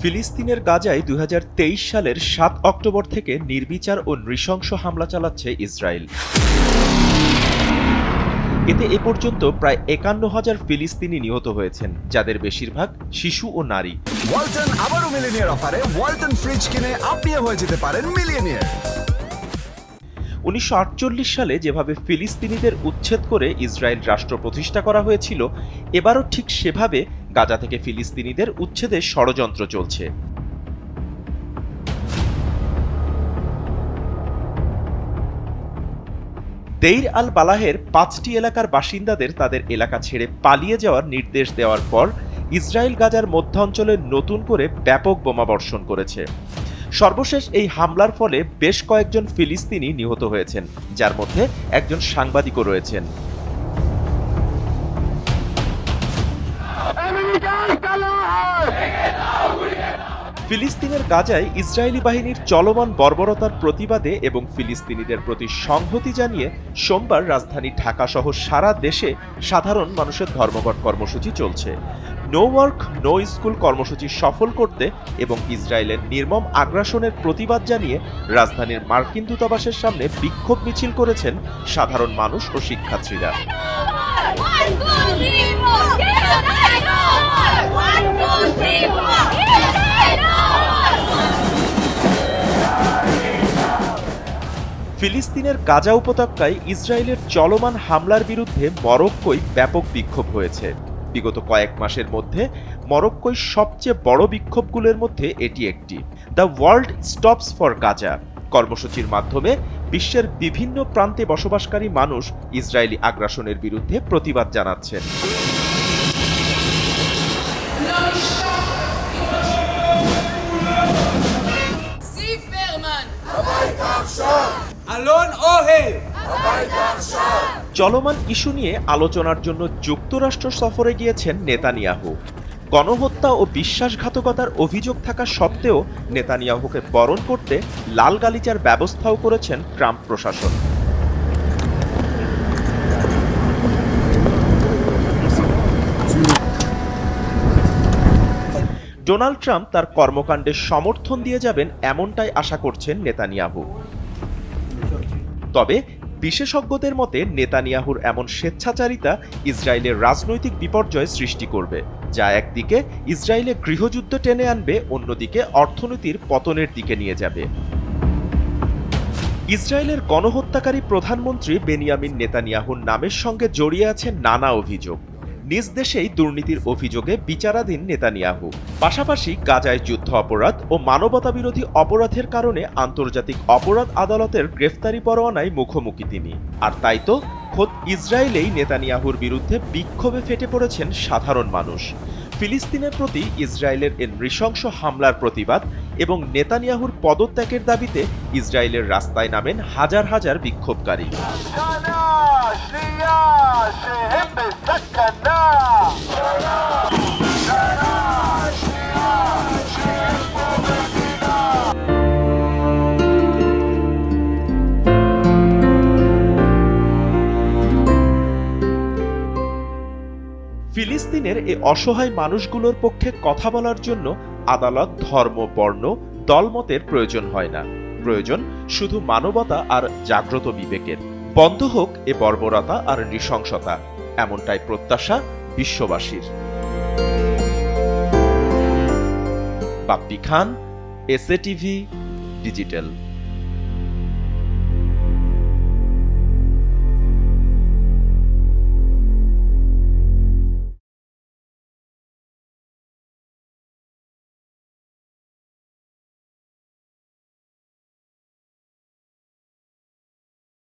ফিলিস্তিনের গাজায় ২০২৩ সালের ৭ অক্টোবর থেকে নির্বিচার ও নৃশংস হামলা চালাচ্ছে ইসরায়েল। এতে এ পর্যন্ত প্রায় ৫১,০০০ ফিলিস্তিনি নিহত হয়েছেন, যাদের বেশিরভাগ শিশু ও নারী। ওয়ালটন আবারও মিলিয়নিয়ার অফারে ওয়ালটন ফ্রিজ কিনে আপনিও হয়ে যেতে পারেন মিলিয়নিয়ার। ১৯৪৮ সালে যেভাবে ফিলিস্তিনিদের উচ্ছেদ করে ইসরায়েল রাষ্ট্র প্রতিষ্ঠা করা হয়েছিল, এবারও ঠিক সেভাবে গাজা থেকে ফিলিস্তিনিদের উচ্ছেদের ষড়যন্ত্র চলছে। দেইর আল বালাহের ৫টি এলাকার বাসিন্দাদের তাদের এলাকা ছেড়ে পালিয়ে যাওয়ার নির্দেশ দেওয়ার পর ইসরায়েল গাজার মধ্যাঞ্চলে নতুন করে ব্যাপক বোমাবর্ষণ করেছে। সর্বশেষ এই হামলার ফলে বেশ কয়েকজন ফিলিস্তিনি নিহত হয়েছেন, যার মধ্যে একজন সাংবাদিকও রয়েছেন। ফিলিস্তিনের গাজায় ইসরায়েলি বাহিনীর চলমান বর্বরতার প্রতিবাদে এবং ফিলিস্তিনিদের প্রতি সংহতি জানিয়ে সোমবার রাজধানী ঢাকা সহ সারা দেশে সাধারণ মানুষের ধর্মঘট কর্মসূচি চলছে। নো ওয়ার্ক নো স্কুল কর্মসূচি সফল করতে এবং ইসরায়েলের নির্মম আগ্রাসনের প্রতিবাদ জানিয়ে রাজধানীর মার্কিন দূতাবাসের সামনে বিক্ষোভ মিছিল করেছেন সাধারণ মানুষ ও শিক্ষার্থীরা। ফিলিস্তিনের গাজা উপত্যকায় ইসরায়েলের চলমান হামলার বিরুদ্ধে মরক্কোয় ব্যাপক বিক্ষোভ হয়েছে। বিগত কয়েক মাসের মধ্যে মরক্কোয় সবচেয়ে বড় বিক্ষোভগুলোর মধ্যে এটি একটি। The world stops for Gaza কর্মসূচির মাধ্যমে বিশ্বের বিভিন্ন প্রান্তে বসবাসকারী মানুষ ইসরায়েলি আগ্রাসনের বিরুদ্ধে প্রতিবাদ জানাচ্ছেন। চলমান ইস্যু নিয়ে আলোচনার জন্য যুক্তরাষ্ট্র সফরে গিয়েছেন নেতানিয়াহু। গণহত্যা ও বিশ্বাসঘাতকতার অভিযোগ থাকা সত্ত্বেও নেতানিয়াহুকে বরণ করতে লাল গালিচার ব্যবস্থাও করেছেন ট্রাম্প প্রশাসন। ডোনাল্ড ট্রাম্প তার কর্মকাণ্ডে সমর্থন দিয়ে যাবেন এমনটাই আশা করছেন নেতানিয়াহু। তবে বিশেষজ্ঞদের মতে নেতানিয়াহুর এমন স্বেচ্ছাচারিতা ইসরায়েলের রাজনৈতিক বিপর্যয় সৃষ্টি করবে, যা একদিকে ইসরায়েলে গৃহযুদ্ধ টেনে আনবে, অন্যদিকে অর্থনীতির পতনের দিকে নিয়ে যাবে। ইসরায়েলের গণহত্যাকারী প্রধানমন্ত্রী বেনিয়ামিন নেতানিয়াহুর নামের সঙ্গে জড়িয়ে আছে নানা অভিযোগ। নিজ দেশেই দুর্নীতির অভিযোগে বিচারাধীন নেতানিয়াহু। পাশাপাশি গাজায় যুদ্ধ অপরাধ ও মানবতাবিরোধী অপরাধের কারণে আন্তর্জাতিক অপরাধ আদালতের গ্রেফতারি পরোয়ানায় মুখোমুখি তিনি। আর তাই তো খোদ ইসরায়েলেই নেতানিয়াহুর বিরুদ্ধে বিক্ষোভে ফেটে পড়েছেন সাধারণ মানুষ। ফিলিস্তিনের প্রতি ইসরায়েলের এ নৃশংস হামলার প্রতিবাদ এবং নেতানিয়াহুর পদত্যাগের দাবিতে ইসরায়েলের রাস্তায় নামেন হাজার হাজার বিক্ষোভকারী। ফিলিস্তিনের এই অসহায় মানুষগুলোর পক্ষে কথা বলার জন্য আদালত, ধর্ম, বর্ণ, দলমতের প্রয়োজন হয় না। প্রয়োজন শুধু মানবতা আর জাগ্রত বিবেকের। বন্ধ হোক এ বর্বরতা আর নৃশংসতা, এমনটাই প্রত্যাশা বিশ্ববাসীর। বাপ্পি খান, এসএ টিভি ডিজিটাল।